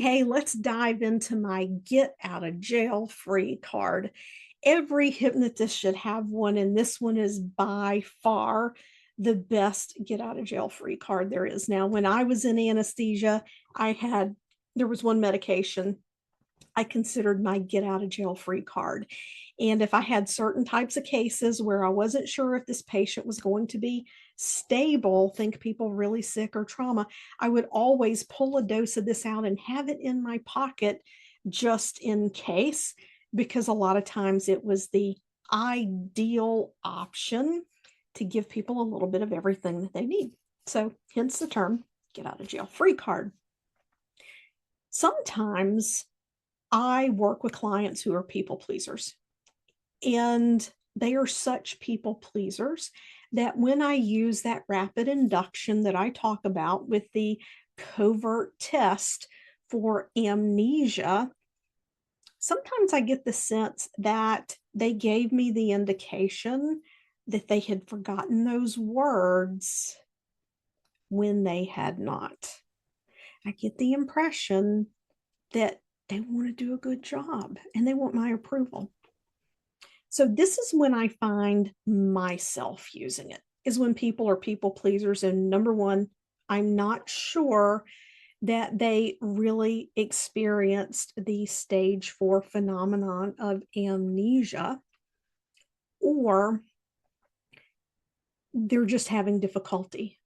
Hey, let's dive into my get out of jail free card. Every hypnotist should have one, and this one is by far the best get out of jail free card there is. Now, when I was in anesthesia, there was one medication I considered my get out of jail free card. And if I had certain types of cases where I wasn't sure if this patient was going to be stable, think people really sick or trauma, I would always pull a dose of this out and have it in my pocket just in case, because a lot of times it was the ideal option to give people a little bit of everything that they need. So, hence the term get out of jail free card. Sometimes I work with clients who are people pleasers, and they are such people pleasers that when I use that rapid induction that I talk about with the covert test for amnesia, sometimes I get the sense that they gave me the indication that they had forgotten those words when they had not. I get the impression that they want to do a good job and they want my approval. So this is when I find myself using it, is when people are people pleasers. And number one, I'm not sure that they really experienced the stage 4 phenomenon of amnesia, or they're just having difficulty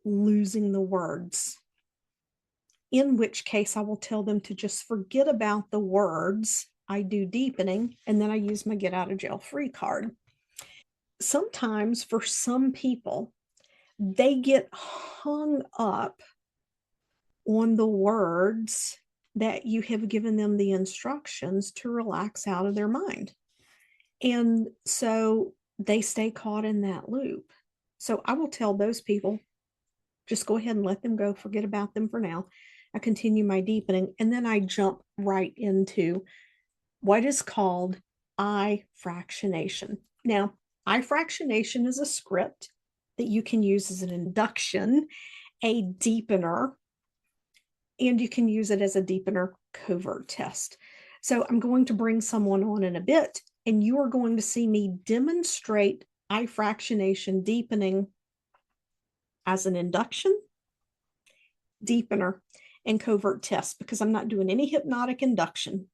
losing the words. In which case, I will tell them to just forget about the words. I do deepening, and then I use my get out of jail free card. Sometimes for some people, they get hung up on the words that you have given them the instructions to relax out of their mind. And so they stay caught in that loop. So I will tell those people, just go ahead and let them go, forget about them for now. I continue my deepening, and then I jump right into what is called fractionation. Now, fractionation is a script that you can use as an induction, a deepener, and you can use it as a deepener covert test. So I'm going to bring someone on in a bit, and you are going to see me demonstrate fractionation deepening as an induction, deepener, and covert test, because I'm not doing any hypnotic induction.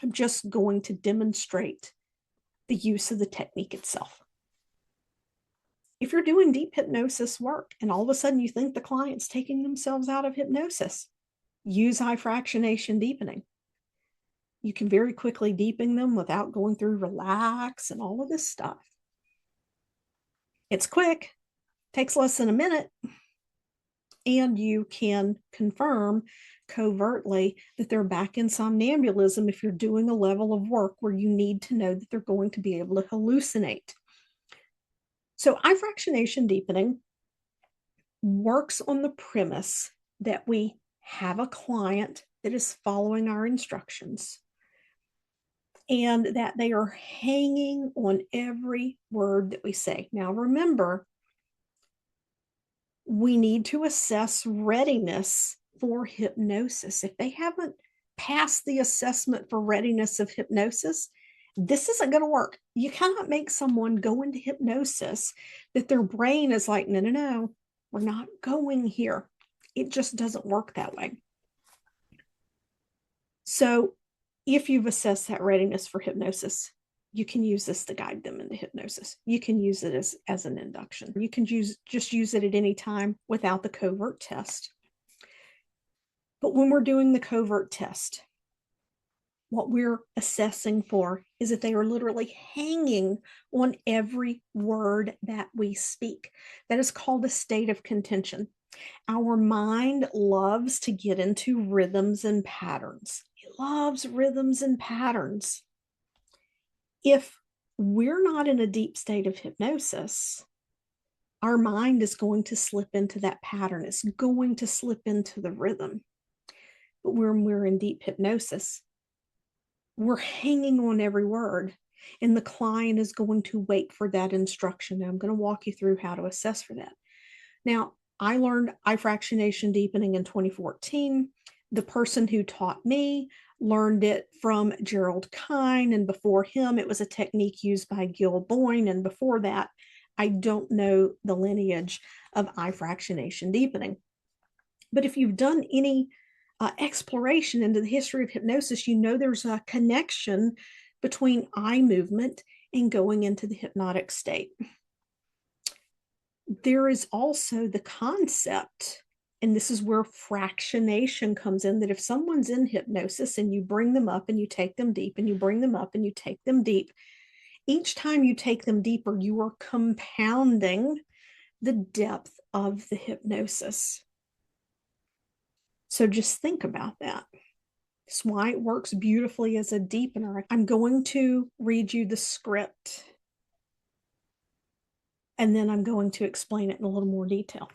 I'm just going to demonstrate the use of the technique itself. If you're doing deep hypnosis work and all of a sudden you think the client's taking themselves out of hypnosis, use fractionation deepening. You can very quickly deepen them without going through relax and all of this stuff. It's quick, takes less than a minute, and you can confirm covertly that they're back in somnambulism if you're doing a level of work where you need to know that they're going to be able to hallucinate. So fractionation deepening works on the premise that we have a client that is following our instructions and that they are hanging on every word that we say. Now, remember, we need to assess readiness for hypnosis. If they haven't passed the assessment for readiness of hypnosis, this isn't going to work. You cannot make someone go into hypnosis that their brain is like, no, no, no, we're not going here. It just doesn't work that way. So if you've assessed that readiness for hypnosis, you can use this to guide them into hypnosis. You can use it as an induction. You can just use it at any time without the covert test. But when we're doing the covert test, what we're assessing for is that they are literally hanging on every word that we speak. That is called a state of contention. Our mind loves to get into rhythms and patterns. It loves rhythms and patterns. If we're not in a deep state of hypnosis, our mind is going to slip into that pattern. It's going to slip into the rhythm. But when we're in deep hypnosis, we're hanging on every word, and the client is going to wait for that instruction. Now, I'm going to walk you through how to assess for that. Now, I learned fractionation deepening in 2014. The person who taught me learned it from Gerald Kine, and before him, it was a technique used by Gil Boyne. And before that, I don't know the lineage of eye fractionation deepening. But if you've done any exploration into the history of hypnosis, you know there's a connection between eye movement and going into the hypnotic state. There is also the concept, and this is where fractionation comes in, that if someone's in hypnosis and you bring them up and you take them deep, and you bring them up and you take them deep, each time you take them deeper, you are compounding the depth of the hypnosis. So just think about that. That's why it works beautifully as a deepener. I'm going to read you the script, and then I'm going to explain it in a little more detail.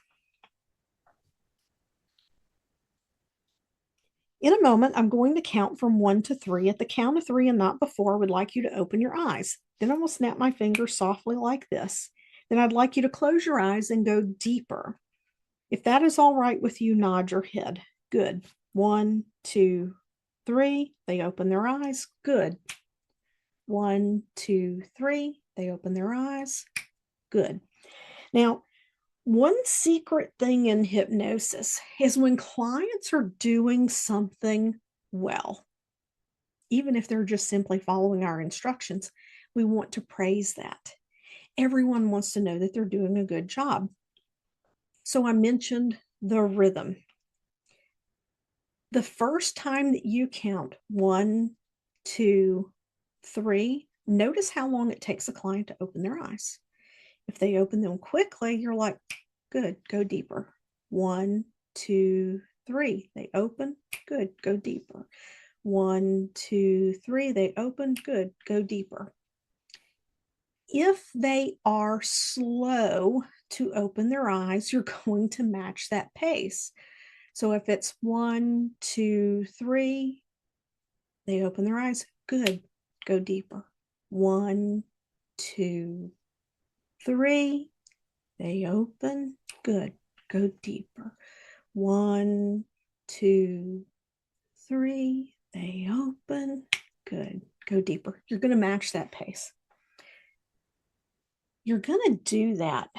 In a moment, I'm going to count from 1 to 3. At the count of 3 and not before, I would like you to open your eyes. Then I will snap my fingers softly like this. Then I'd like you to close your eyes and go deeper. If that is all right with you, nod your head. Good. 1, 2, 3. They open their eyes. Good. 1, 2, 3. They open their eyes. Good. Now, one secret thing in hypnosis is when clients are doing something well, even if they're just simply following our instructions, we want to praise that. Everyone wants to know that they're doing a good job. So I mentioned the rhythm. The first time that you count 1, 2, 3, notice how long it takes a client to open their eyes. If they open them quickly, you're like, good, go deeper. 1, 2, 3, they open, good, go deeper. 1, 2, 3, they open, good, go deeper. If they are slow to open their eyes, you're going to match that pace. So if it's 1, 2, 3, they open their eyes, good, go deeper. 1, 2, 3, they open, good, go deeper. 1, 2, 3, they open, good, go deeper. You're going to match that pace. You're going to do that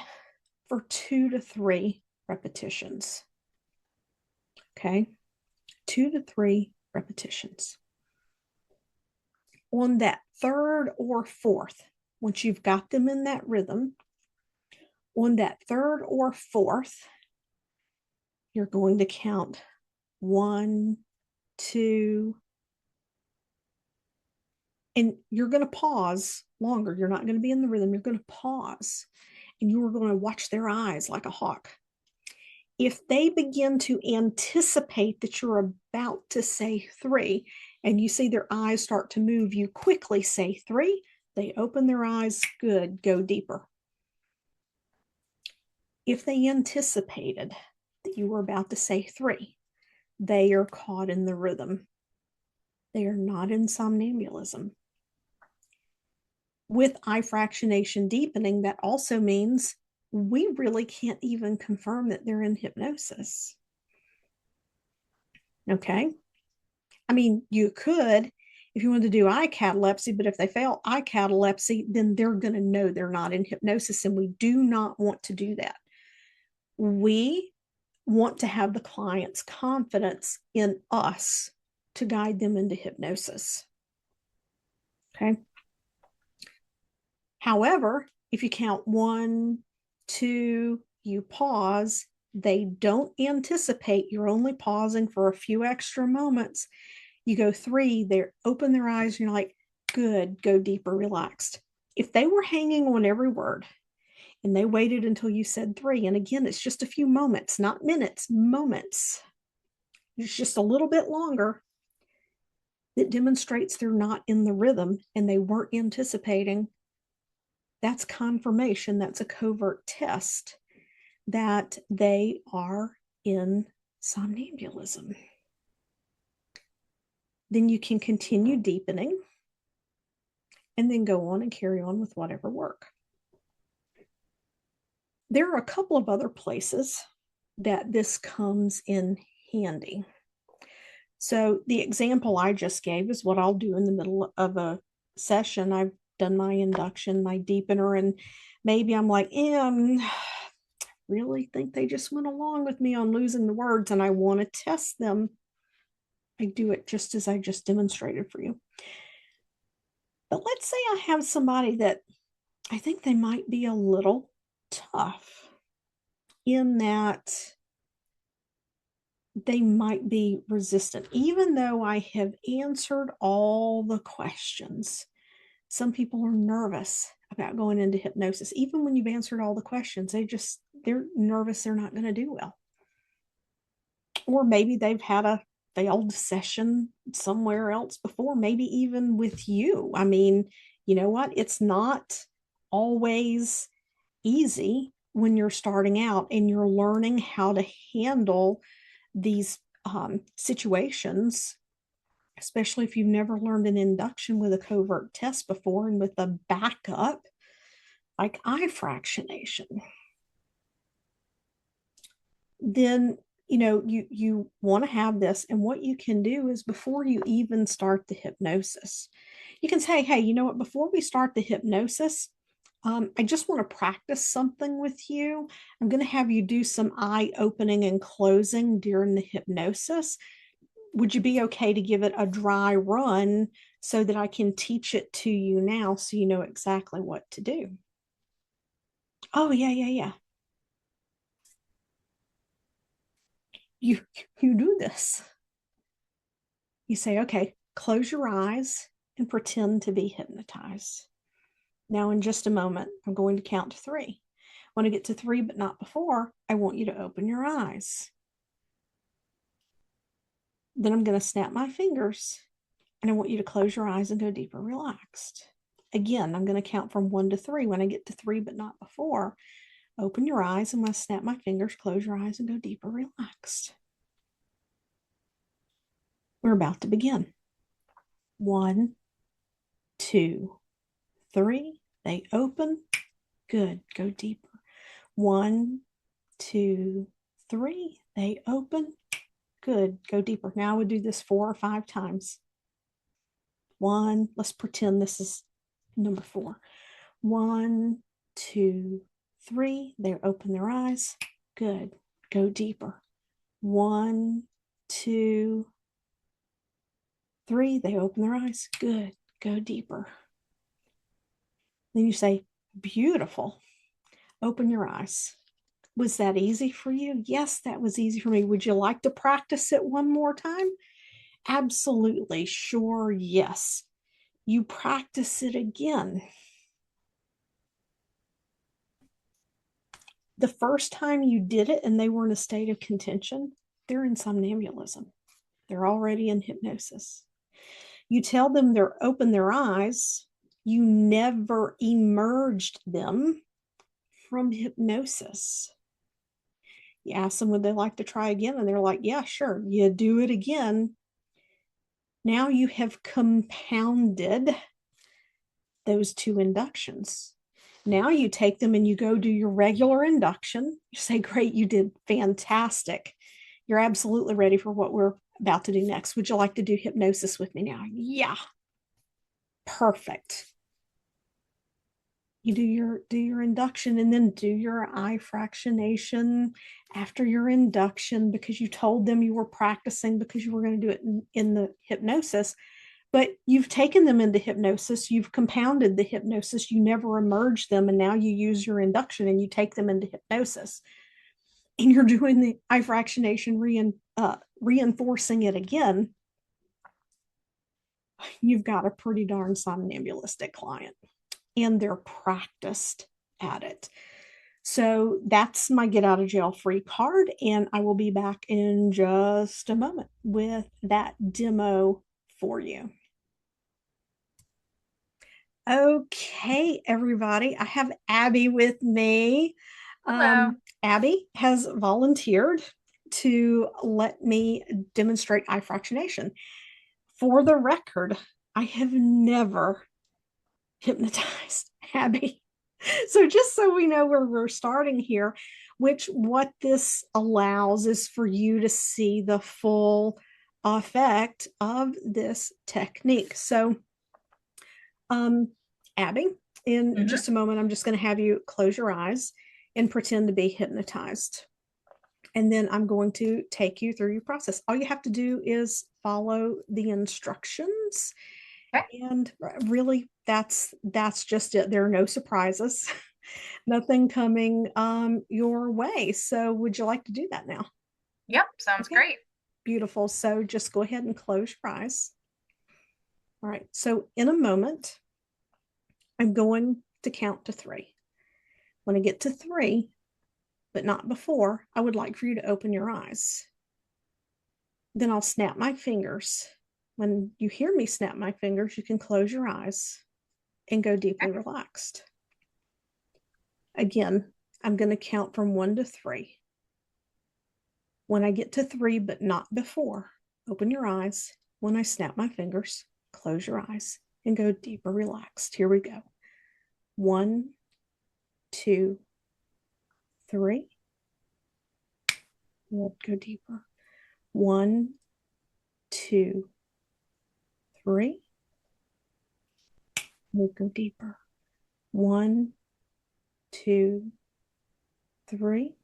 for 2 to 3 repetitions. Okay, 2 to 3 repetitions. On that third or fourth, once you've got them in that rhythm, on that third or fourth, you're going to count 1, 2, and you're going to pause longer. You're not going to be in the rhythm. You're going to pause, and you are going to watch their eyes like a hawk. If they begin to anticipate that you're about to say 3, and you see their eyes start to move, you quickly say 3. They open their eyes. Good. Go deeper. If they anticipated that you were about to say 3, they are caught in the rhythm. They are not in somnambulism. With eye fractionation deepening, that also means we really can't even confirm that they're in hypnosis. Okay? I mean, you could if you wanted to do eye catalepsy, but if they fail eye catalepsy, then they're going to know they're not in hypnosis, and we do not want to do that. We want to have the client's confidence in us to guide them into hypnosis. Okay? However, if you count 1, 2, you pause, they don't anticipate, you're only pausing for a few extra moments. You go 3, they open their eyes, and you're like, good, go deeper, relaxed. If they were hanging on every word and they waited until you said 3, and again, it's just a few moments, not minutes, moments. It's just a little bit longer. It demonstrates they're not in the rhythm and they weren't anticipating. That's confirmation. That's a covert test that they are in somnambulism. Then you can continue deepening and then go on and carry on with whatever work. There are a couple of other places that this comes in handy. So the example I just gave is what I'll do in the middle of a session. I've done my induction, my deepener, and maybe I'm like, really think they just went along with me on losing the words and I want to test them. I do it just as I just demonstrated for you. But let's say I have somebody that I think they might be a little tough in that they might be resistant, even though I have answered all the questions. Some people are nervous about going into hypnosis. Even when you've answered all the questions, they're nervous they're not going to do well. Or maybe they've had a failed session somewhere else before, maybe even with you. I mean, you know what? It's not always easy when you're starting out and you're learning how to handle these situations, especially if you've never learned an induction with a covert test before and with a backup like eye fractionation. Then you want to have this, and what you can do is before you even start the hypnosis, you can say, hey, you know what, before we start the hypnosis, I just want to practice something with you. I'm going to have you do some eye opening and closing during the hypnosis. Would you be okay to give it a dry run so that I can teach it to you now so you know exactly what to do? Oh, yeah. You you do this. You say, okay, close your eyes and pretend to be hypnotized. Now, in just a moment, I'm going to count to 3. When I get to 3, but not before, I want you to open your eyes. Then I'm going to snap my fingers and I want you to close your eyes and go deeper relaxed. Again, I'm going to count from 1 to 3. When I get to 3, but not before, open your eyes. I'm going to snap my fingers, close your eyes, and go deeper relaxed. We're about to begin. 1, 2, 3. They open. Good. Go deeper. 1, 2, 3. They open. Good. Go deeper. Now I would do this 4 or 5 times. 1. Let's pretend this is number 4. 1, 2, 3. They open their eyes. Good. Go deeper. 1, 2, 3. They open their eyes. Good. Go deeper. Then you say, beautiful. Open your eyes. Was that easy for you? Yes, that was easy for me. Would you like to practice it one more time? Absolutely. Sure. Yes. You practice it again. The first time you did it and they were in a state of contention, they're in somnambulism. They're already in hypnosis. You tell them they're open their eyes. You never emerged them from hypnosis. You ask them, would they like to try again? And they're like, yeah, sure. You do it again. Now you have compounded those 2 inductions. Now you take them and you go do your regular induction. You say, great, you did fantastic. You're absolutely ready for what we're about to do next. Would you like to do hypnosis with me now? Yeah. Perfect. You do your induction and then do your eye fractionation after your induction because you told them you were practicing because you were going to do it in the hypnosis. But you've taken them into hypnosis, you've compounded the hypnosis, you never emerge them, and now you use your induction and you take them into hypnosis. And you're doing the eye fractionation, reinforcing it again. You've got a pretty darn somnambulistic client, and they're practiced at it. So that's my get out of jail free card, and I will be back in just a moment with that demo for you. Okay, everybody, I have Abby with me. Hello. Abby has volunteered to let me demonstrate eye fractionation. For the record, I have never hypnotized Abby. So just so we know where we're starting here, what this allows is for you to see the full effect of this technique. So, Abby, in just a moment, I'm just going to have you close your eyes and pretend to be hypnotized. And then I'm going to take you through your process. All you have to do is follow the instructions. Okay. And really, that's just it. There are no surprises, nothing coming your way. So would you like to do that now? Yep, sounds Okay, great. beautiful. So just go ahead and close your eyes. All right, so in a moment, I'm going to count to 3. When I get to 3, but not before, I would like for you to open your eyes. Then I'll snap my fingers. When you hear me snap my fingers, you can close your eyes and go deeply Okay. relaxed. Again, I'm going to count from 1 to 3. When I get to 3, but not before, open your eyes. When I snap my fingers, close your eyes and go deeper relaxed. Here we go. 1, 2, 3. Good. Go deeper. 1, 2, 3. We'll go deeper. 1, 2, 3.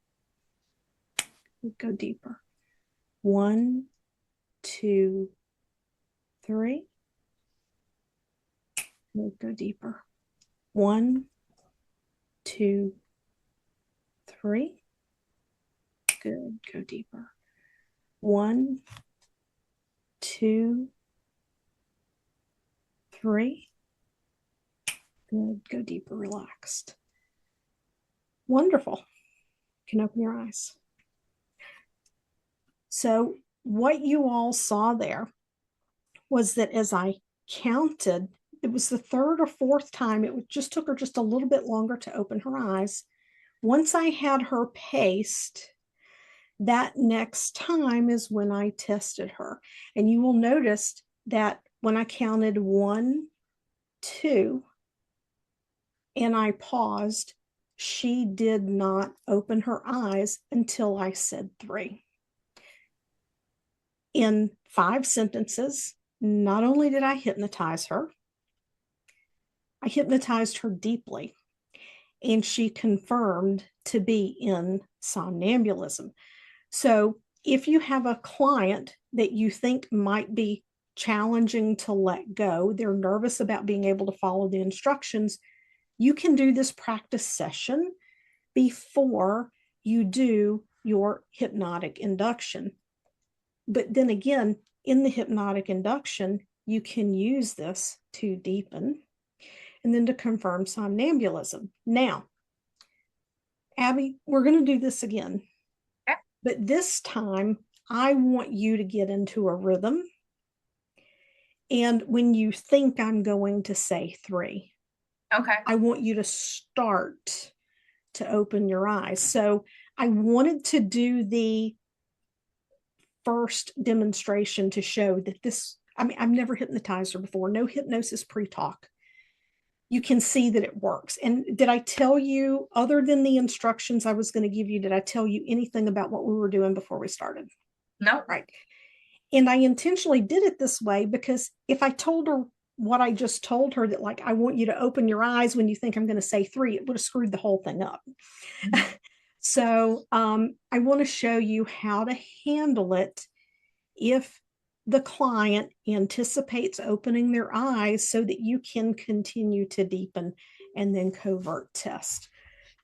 We'll go deeper. 1, 2, 3. We'll go deeper. 1, 2, 3. Good. Go deeper. 1, 2, 3. Good. Go deeper. Relaxed. Wonderful. You can open your eyes. So, what you all saw there was that as I counted, it was the 3rd or 4th time, it just took her just a little bit longer to open her eyes. Once I had her paced, that next time is when I tested her. And you will notice that when I counted 1, 2, and I paused, she did not open her eyes until I said 3. In 5 sentences, not only did I hypnotize her, I hypnotized her deeply, and she confirmed to be in somnambulism. So if you have a client that you think might be challenging to let go, they're nervous about being able to follow the instructions, you can do this practice session before you do your hypnotic induction. But then again, in the hypnotic induction, you can use this to deepen and then to confirm somnambulism. Now, Abby, we're going to do this again. Okay. But this time, I want you to get into a rhythm. And when you think I'm going to say 3, Okay. I want you to start to open your eyes. So I wanted to do the first demonstration to show that this, I mean, I've never hypnotized her before, no hypnosis pre-talk. You can see that it works. And did I tell you, other than the instructions I was going to give you, did I tell you anything about what we were doing before we started? No. Right. And I intentionally did it this way because if I told her what I just told her, that like, I want you to open your eyes when you think I'm going to say 3, it would have screwed the whole thing up. So I want to show you how to handle it if the client anticipates opening their eyes so that you can continue to deepen and then covert test.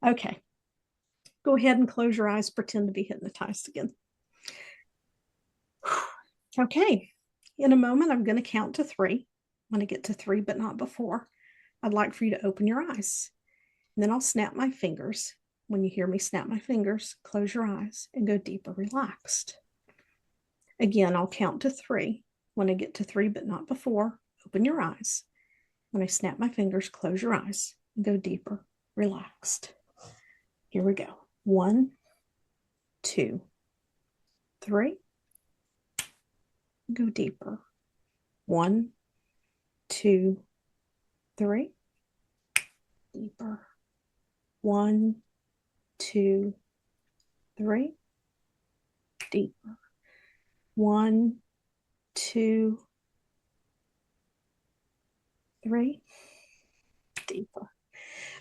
Okay, go ahead and close your eyes, pretend to be hypnotized again. Okay, in a moment, I'm going to count to 3. When I get to 3, but not before, I'd like for you to open your eyes. And then I'll snap my fingers. When you hear me snap my fingers, close your eyes and go deeper relaxed. Again, I'll count to 3. When I get to 3, but not before, open your eyes. When I snap my fingers, close your eyes and go deeper, relaxed. Here we go. 1, 2, 3. Go deeper. 1, 2, 3. Deeper. 1, 2, 3. Deeper. 1, 2, 3, deeper.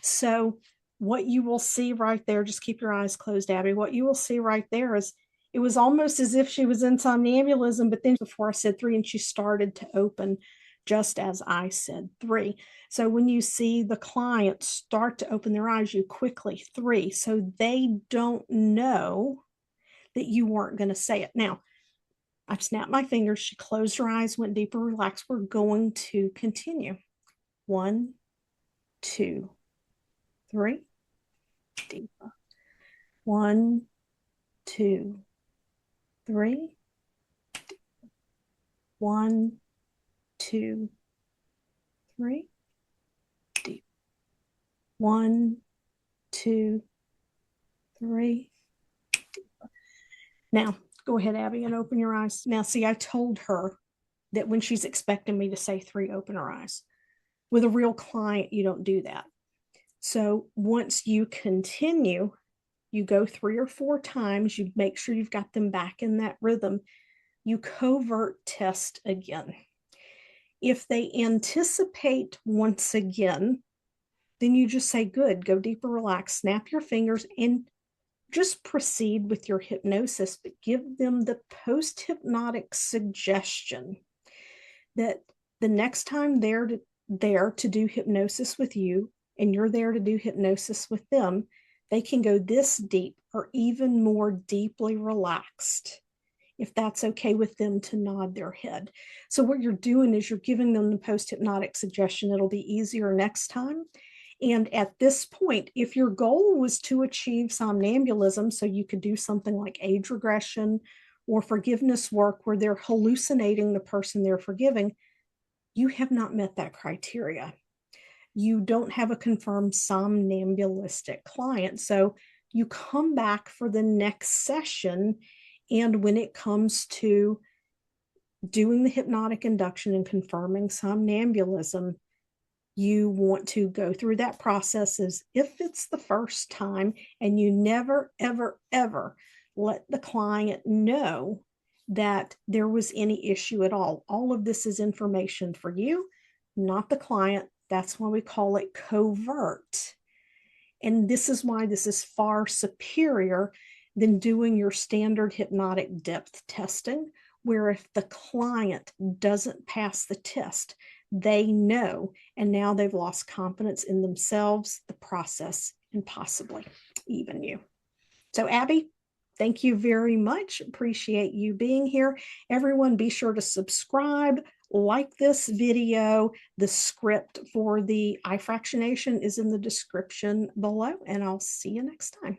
So what you will see right there, just keep your eyes closed, Abby. What you will see right there is it was almost as if she was in somnambulism, but then before I said 3 and she started to open just as I said 3. So when you see the client start to open their eyes, you quickly 3. So they don't know that you weren't going to say it. Now, I snapped my fingers. She closed her eyes, went deeper, relaxed. We're going to continue. 1, 2, 3, deeper. 1, 2, 3. 1, 2, 3. Deep. 1, 2, 3. Deeper. Now, go ahead, Abby, and open your eyes. Now, see, I told her that when she's expecting me to say 3, open her eyes. With a real client, you don't do that. So once you continue, you go 3 or 4 times, you make sure you've got them back in that rhythm. You covert test again. If they anticipate once again, then you just say, good, go deeper, relax, snap your fingers, and just proceed with your hypnosis, but give them the post-hypnotic suggestion that the next time they're there to do hypnosis with you, and you're there to do hypnosis with them, they can go this deep or even more deeply relaxed, if that's okay with them to nod their head. So what you're doing is you're giving them the post-hypnotic suggestion. It'll be easier next time. And at this point, if your goal was to achieve somnambulism, so you could do something like age regression or forgiveness work where they're hallucinating the person they're forgiving, you have not met that criteria. You don't have a confirmed somnambulistic client. So you come back for the next session. And when it comes to doing the hypnotic induction and confirming somnambulism, you want to go through that process as if it's the first time, and you never, ever, ever let the client know that there was any issue at all. All of this is information for you, not the client. That's why we call it covert. And this is why this is far superior than doing your standard hypnotic depth testing, where if the client doesn't pass the test, they know, and now they've lost confidence in themselves, the process, and possibly even you. So, Abby, thank you very much. Appreciate you being here. Everyone, be sure to subscribe, like this video. The script for the eye fractionation is in the description below, and I'll see you next time.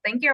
Thank you.